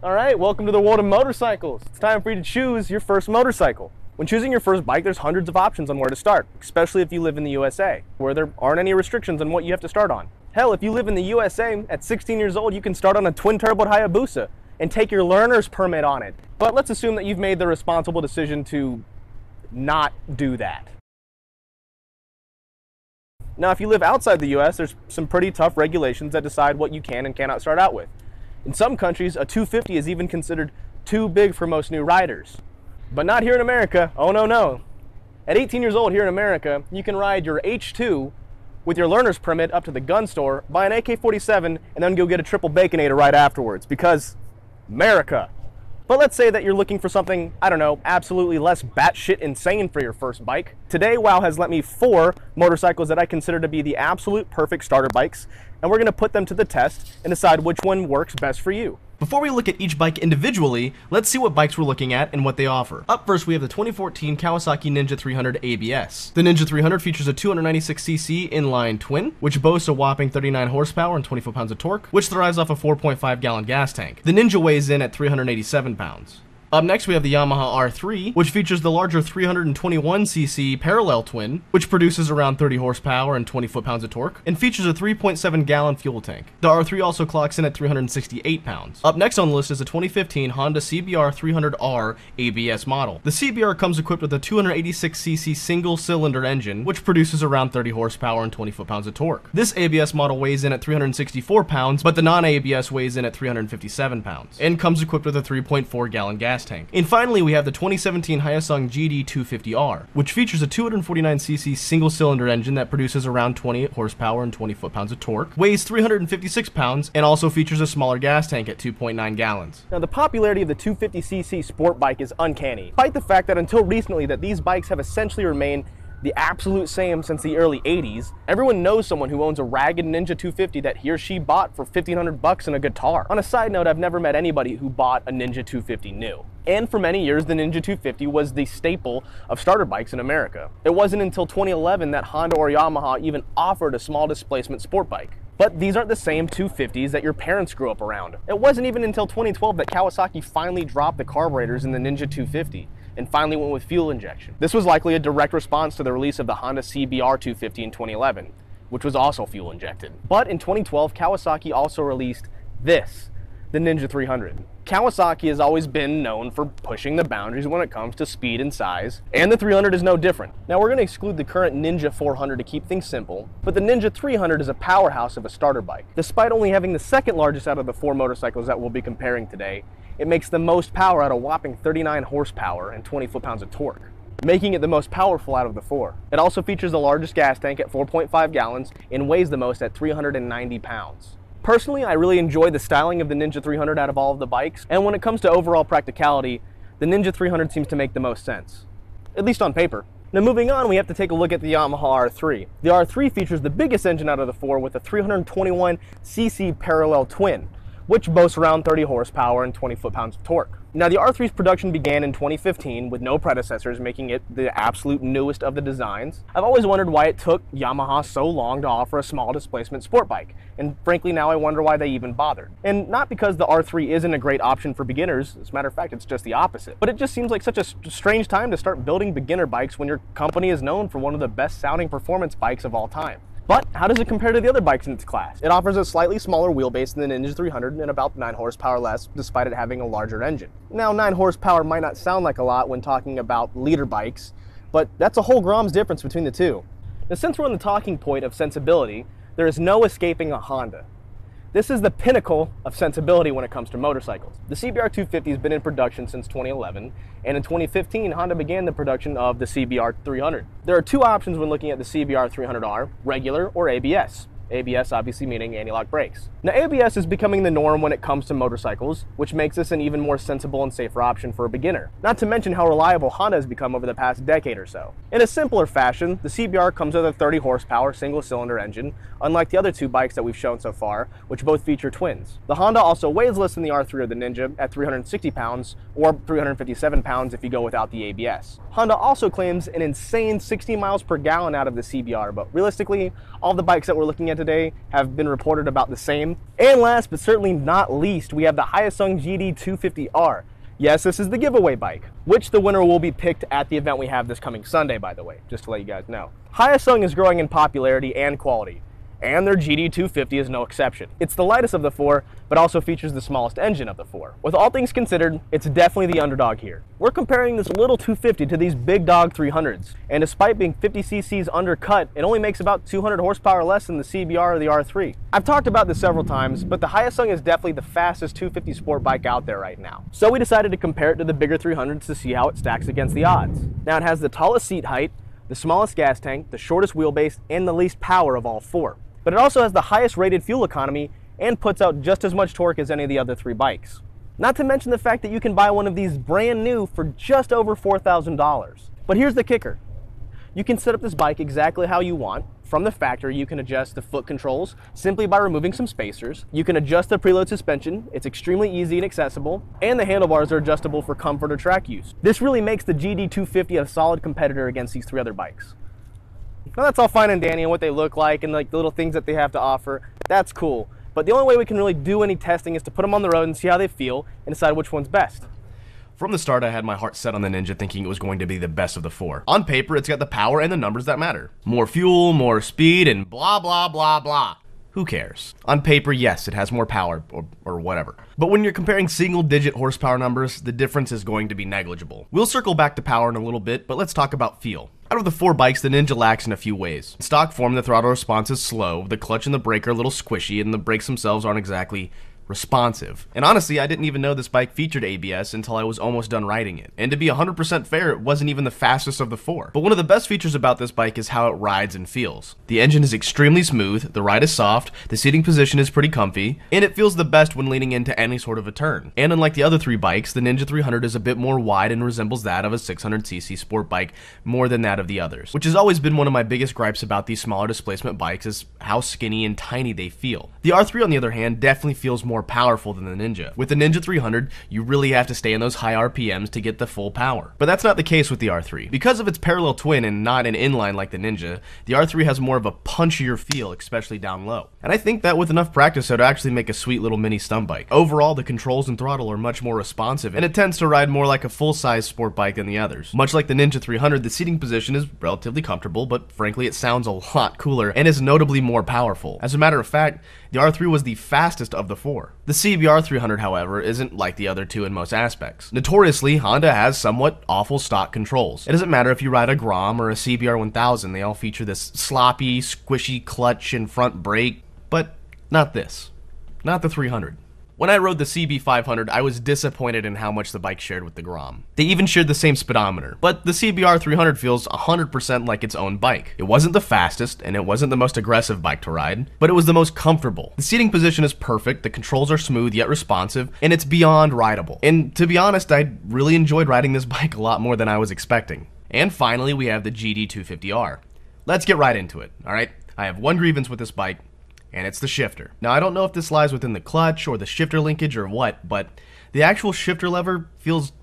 Alright, welcome to the world of motorcycles. It's time for you to choose your first motorcycle. When choosing your first bike, there's hundreds of options on where to start, especially if you live in the USA, where there aren't any restrictions on what you have to start on. Hell, if you live in the USA, at 16 years old, you can start on a twin-turbo Hayabusa and take your learner's permit on it. But let's assume that you've made the responsible decision to not do that. Now, if you live outside the US, there's some pretty tough regulations that decide what you can and cannot start out with. In some countries, a 250 is even considered too big for most new riders. But not here in America. Oh no, no. At 18 years old here in America, you can ride your H2 with your learner's permit up to the gun store, buy an AK-47, and then go get a triple Baconator right afterwards, because America. But let's say that you're looking for something, I don't know, absolutely less batshit insane for your first bike. Today, WOW has lent me 4 motorcycles that I consider to be the absolute perfect starter bikes, and we're going to put them to the test and decide which one works best for you. Before we look at each bike individually, let's see what bikes we're looking at and what they offer. Up first, we have the 2014 Kawasaki Ninja 300 ABS. The Ninja 300 features a 296cc inline twin, which boasts a whopping 39 horsepower and 20 foot-pounds of torque, which thrives off a 4.5-gallon gas tank. The Ninja weighs in at 387 pounds. Up next, we have the Yamaha R3, which features the larger 321cc parallel twin, which produces around 30 horsepower and 20 foot-pounds of torque, and features a 3.7-gallon fuel tank. The R3 also clocks in at 368 pounds. Up next on the list is a 2015 Honda Cbr300r ABS model. The CBR comes equipped with a 286cc single-cylinder engine, which produces around 30 horsepower and 20 foot-pounds of torque. This ABS model weighs in at 364 pounds, but the non-ABS weighs in at 357 pounds, and comes equipped with a 3.4-gallon gas tank. And finally, we have the 2017 Hyosung GD250r, which features a 249cc single-cylinder engine that produces around 20 horsepower and 20 foot-pounds of torque, weighs 356 pounds, and also features a smaller gas tank at 2.9 gallons. Now, the popularity of the 250cc sport bike is uncanny, despite the fact that until recently that these bikes have essentially remained the absolute same since the early 80s. Everyone knows someone who owns a ragged Ninja 250 that he or she bought for $1,500 and a guitar. On a side note, I've never met anybody who bought a Ninja 250 new. And for many years, the Ninja 250 was the staple of starter bikes in America. It wasn't until 2011 that Honda or Yamaha even offered a small displacement sport bike. But these aren't the same 250s that your parents grew up around. It wasn't even until 2012 that Kawasaki finally dropped the carburetors in the Ninja 250 and finally went with fuel injection. This was likely a direct response to the release of the Honda Cbr 250 in 2011, which was also fuel injected. But in 2012, Kawasaki also released this, the Ninja 300. Kawasaki has always been known for pushing the boundaries when it comes to speed and size, and the 300 is no different. Now, we're going to exclude the current Ninja 400 to keep things simple, but the Ninja 300 is a powerhouse of a starter bike. Despite only having the second largest out of the 4 motorcycles that we'll be comparing today, it makes the most power at a whopping 39 horsepower and 20 foot-pounds of torque, making it the most powerful out of the 4. It also features the largest gas tank at 4.5 gallons and weighs the most at 390 pounds. Personally, I really enjoy the styling of the Ninja 300 out of all of the bikes, and when it comes to overall practicality, the Ninja 300 seems to make the most sense, at least on paper. Now, moving on, we have to take a look at the Yamaha R3. The R3 features the biggest engine out of the 4 with a 321cc parallel twin, which boasts around 30 horsepower and 20 foot-pounds of torque. Now, the R3's production began in 2015 with no predecessors, making it the absolute newest of the designs. I've always wondered why it took Yamaha so long to offer a small displacement sport bike, and frankly now I wonder why they even bothered. And not because the R3 isn't a great option for beginners, as a matter of fact it's just the opposite, but it just seems like such a strange time to start building beginner bikes when your company is known for one of the best sounding performance bikes of all time. But how does it compare to the other bikes in its class? It offers a slightly smaller wheelbase than the Ninja 300 and about 9 horsepower less, despite it having a larger engine. Now, 9 horsepower might not sound like a lot when talking about leader bikes, but that's a whole grom's difference between the two. Now, since we're on the talking point of sensibility, there is no escaping a Honda. This is the pinnacle of sensibility when it comes to motorcycles. The CBR300 has been in production since 2011, and in 2015, Honda began the production of the CBR300. There are 2 options when looking at the CBR300R, regular or ABS. ABS obviously meaning anti-lock brakes. Now, ABS is becoming the norm when it comes to motorcycles, which makes this an even more sensible and safer option for a beginner. Not to mention how reliable Honda has become over the past decade or so. In a simpler fashion, the CBR comes with a 30 horsepower single-cylinder engine, unlike the other 2 bikes that we've shown so far, which both feature twins. The Honda also weighs less than the R3 or the Ninja at 360 pounds, or 357 pounds if you go without the ABS. Honda also claims an insane 60 miles per gallon out of the CBR, but realistically, all the bikes that we're looking at at today have been reported about the same. And last but certainly not least, we have the Hyosung GD250r. Yes, this is the giveaway bike, which the winner will be picked at the event we have this coming Sunday, by the way, just to let you guys know. Hyosung is growing in popularity and quality, and their GD250 is no exception. It's the lightest of the four, but also features the smallest engine of the four. With all things considered, it's definitely the underdog here. We're comparing this little 250 to these big dog 300s, and despite being 50 cc's undercut, it only makes about 200 horsepower less than the CBR or the R3. I've talked about this several times, but the Hyosung is definitely the fastest 250 sport bike out there right now. So we decided to compare it to the bigger 300s to see how it stacks against the odds. Now it has the tallest seat height, the smallest gas tank, the shortest wheelbase, and the least power of all four. But it also has the highest rated fuel economy and puts out just as much torque as any of the other three bikes. Not to mention the fact that you can buy one of these brand new for just over $4,000. But here's the kicker. You can set up this bike exactly how you want. From the factory, you can adjust the foot controls simply by removing some spacers. You can adjust the preload suspension. It's extremely easy and accessible. And the handlebars are adjustable for comfort or track use. This really makes the GD250 a solid competitor against these three other bikes. Now that's all fine and dandy and what they look like and like the little things that they have to offer. That's cool. But the only way we can really do any testing is to put them on the road and see how they feel and decide which one's best. From the start, I had my heart set on the Ninja, thinking it was going to be the best of the four. On paper, it's got the power and the numbers that matter. More fuel, more speed, and blah blah blah blah. Who cares? On paper, yes, it has more power, or whatever. But when you're comparing single-digit horsepower numbers, the difference is going to be negligible. We'll circle back to power in a little bit, but let's talk about feel. Out of the four bikes, the Ninja lacks in a few ways. In stock form, the throttle response is slow, the clutch and the brake are a little squishy, and the brakes themselves aren't exactly responsive. And honestly, I didn't even know this bike featured ABS until I was almost done riding it. And to be 100% fair, it wasn't even the fastest of the four. But one of the best features about this bike is how it rides and feels. The engine is extremely smooth, the ride is soft, the seating position is pretty comfy, and it feels the best when leaning into any sort of a turn. And unlike the other three bikes, the Ninja 300 is a bit more wide and resembles that of a 600cc sport bike more than that of the others. Which has always been one of my biggest gripes about these smaller displacement bikes is how skinny and tiny they feel. The R3 on the other hand definitely feels more powerful than the Ninja. With the Ninja 300, you really have to stay in those high RPMs to get the full power. But that's not the case with the R3. Because of its parallel twin and not an inline like the Ninja, the R3 has more of a punchier feel, especially down low. And I think that with enough practice, it would actually make a sweet little mini stunt bike. Overall, the controls and throttle are much more responsive, and it tends to ride more like a full-size sport bike than the others. Much like the Ninja 300, the seating position is relatively comfortable, but frankly, it sounds a lot cooler and is notably more powerful. As a matter of fact, the R3 was the fastest of the four. The CBR300, however, isn't like the other two in most aspects. Notoriously, Honda has somewhat awful stock controls. It doesn't matter if you ride a Grom or a CBR1000, they all feature this sloppy, squishy clutch and front brake, but not this. Not the 300. When I rode the CB500, I was disappointed in how much the bike shared with the Grom. They even shared the same speedometer, but the CBR300 feels 100% like its own bike. It wasn't the fastest, and it wasn't the most aggressive bike to ride, but it was the most comfortable. The seating position is perfect, the controls are smooth yet responsive, and it's beyond rideable. And to be honest, I really enjoyed riding this bike a lot more than I was expecting. And finally, we have the GD250r. Let's get right into it, alright? I have one grievance with this bike, and it's the shifter. Now, I don't know if this lies within the clutch or the shifter linkage or what, but the actual shifter lever feels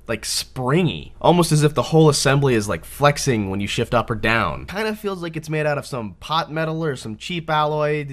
like springy, almost as if the whole assembly is like flexing when you shift up or down. Kind of feels like it's made out of some pot metal or some cheap alloy,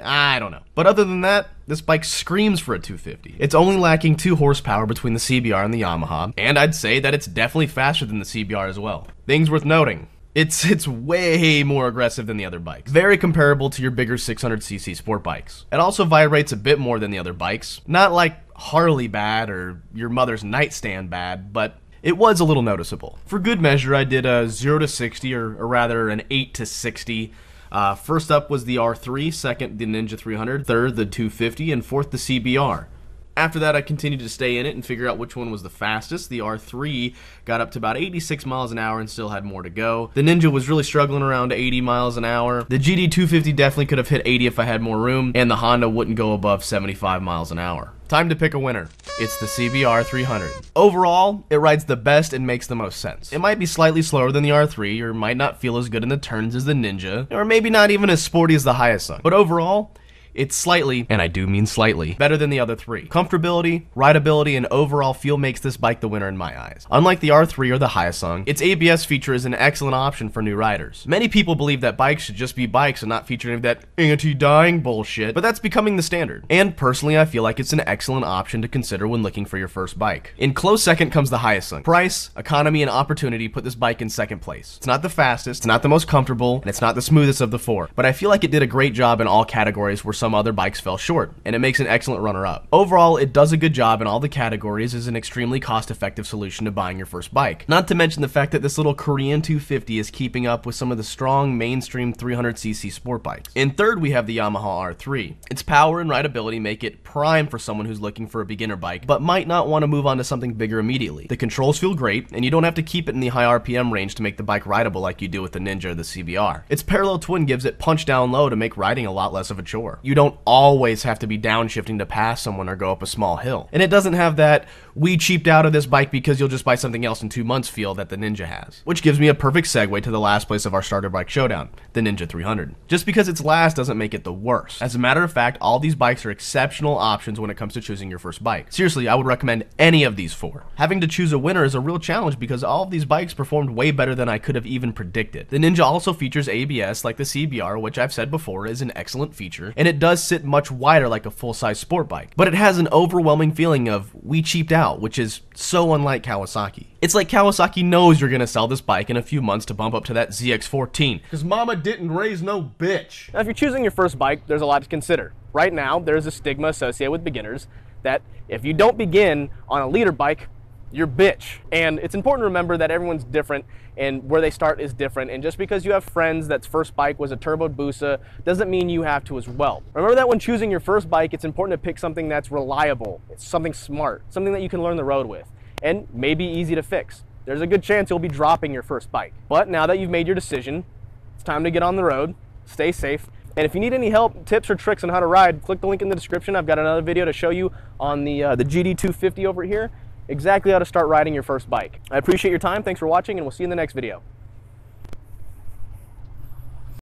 I don't know. But other than that, this bike screams for a 250. It's only lacking 2 horsepower between the CBR and the Yamaha, and I'd say that it's definitely faster than the CBR as well. Things worth noting. It's way more aggressive than the other bikes. Very comparable to your bigger 600cc sport bikes. It also vibrates a bit more than the other bikes. Not like Harley bad or your mother's nightstand bad, but it was a little noticeable. For good measure, I did a 0 to 60, or rather an 8 to 60. First up was the R3, second the Ninja 300, third the 250, and fourth the CBR. After that, I continued to stay in it and figure out which one was the fastest. The R3 got up to about 86 miles an hour and still had more to go. The Ninja was really struggling around 80 miles an hour. The GD250 definitely could have hit 80 if I had more room, and the Honda wouldn't go above 75 miles an hour. Time to pick a winner. It's the CBR300. Overall, it rides the best and makes the most sense. It might be slightly slower than the R3, or might not feel as good in the turns as the Ninja, or maybe not even as sporty as the Hyosung. But overall, It's slightly, and I do mean slightly, better than the other three. Comfortability, rideability, and overall feel makes this bike the winner in my eyes. Unlike the R3 or the Hyosung, its ABS feature is an excellent option for new riders. Many people believe that bikes should just be bikes and not feature any of that anti-dying bullshit, but that's becoming the standard. And personally, I feel like it's an excellent option to consider when looking for your first bike. In close second comes the Hyosung. Price, economy, and opportunity put this bike in second place. It's not the fastest, it's not the most comfortable, and it's not the smoothest of the four, but I feel like it did a great job in all categories where some other bikes fell short, and it makes an excellent runner-up. Overall, it does a good job in all the categories as an extremely cost-effective solution to buying your first bike. Not to mention the fact that this little Korean 250 is keeping up with some of the strong mainstream 300cc sport bikes. In third, we have the Yamaha R3. Its power and rideability make it prime for someone who's looking for a beginner bike, but might not want to move on to something bigger immediately. The controls feel great, and you don't have to keep it in the high RPM range to make the bike rideable like you do with the Ninja or the CBR. Its parallel twin gives it punch down low to make riding a lot less of a chore. You don't always have to be downshifting to pass someone or go up a small hill. And it doesn't have that "we cheaped out of this bike because you'll just buy something else in 2 months" feel that the Ninja has. Which gives me a perfect segue to the last place of our starter bike showdown, the Ninja 300. Just because it's last doesn't make it the worst. As a matter of fact, all these bikes are exceptional options when it comes to choosing your first bike. Seriously, I would recommend any of these four. Having to choose a winner is a real challenge because all of these bikes performed way better than I could have even predicted. The Ninja also features ABS like the CBR, which I've said before is an excellent feature, and it does sit much wider like a full-size sport bike. But it has an overwhelming feeling of "we cheaped out," which is so unlike Kawasaki. It's like Kawasaki knows you're gonna sell this bike in a few months to bump up to that ZX14, because mama didn't raise no bitch. Now, if you're choosing your first bike, there's a lot to consider. Right now, there's a stigma associated with beginners that if you don't begin on a leader bike, you're bitch. And it's important to remember that everyone's different and where they start is different. And just because you have friends that's first bike was a Turbo Busa doesn't mean you have to as well. Remember that when choosing your first bike, it's important to pick something that's reliable, it's something smart, something that you can learn the road with, and maybe easy to fix. There's a good chance you'll be dropping your first bike. But now that you've made your decision, it's time to get on the road, stay safe. And if you need any help, tips, or tricks on how to ride, click the link in the description. I've got another video to show you on the GD250 over here, exactly how to start riding your first bike. I appreciate your time. Thanks for watching, and we'll see you in the next video.